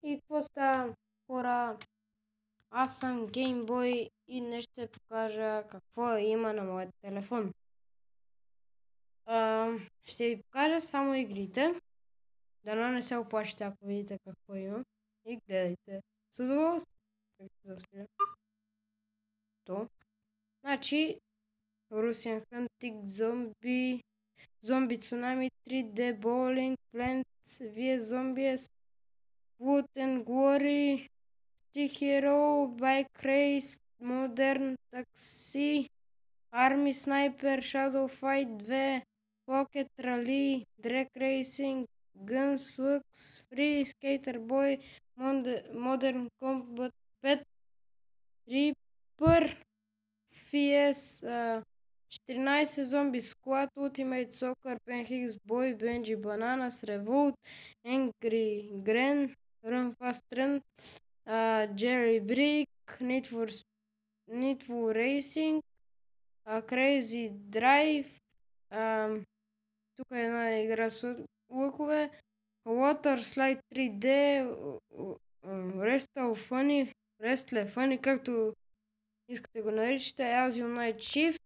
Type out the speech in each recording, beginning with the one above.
И какво става, хора? Аз съм Геймбой и днес ще покажа какво има на моят телефон. Ще ви покажа само игрите. Дано не се оплашите, ако видите какво има. И гледайте. С удоволствие. То. Значи, Russian Hunting, Зомби Цунами, 3D Bowling, Plants, vs Zombies, Wood and Glory, Hero, Bike Race, Modern Taxi, Army Sniper, Shadow Fight 2, Pocket Rally, Drag Racing, Gunsworks, Free Skater Boy, Modern Combat Pet, Reaper, FS 14 Zombie Squad, Ultimate Soccer, Penhix Boy, Benji Bananas, Revolt, Angry Gren, Run Fast Run, Jerry Brick, Need for Racing, Crazy Drive, тук е една игра с лъкове, Water Slide 3D, Wrestle Funny, както искате го наричате, Azio Night Shift,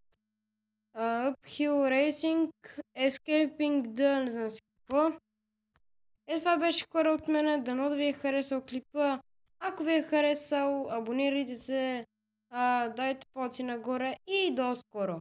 Uphill Racing, Escaping the... не знам си какво. Това беше хора от мене, дано да ви е харесал клипа. Ако ви е харесал, абонирайте се, дайте палци нагоре и до скоро!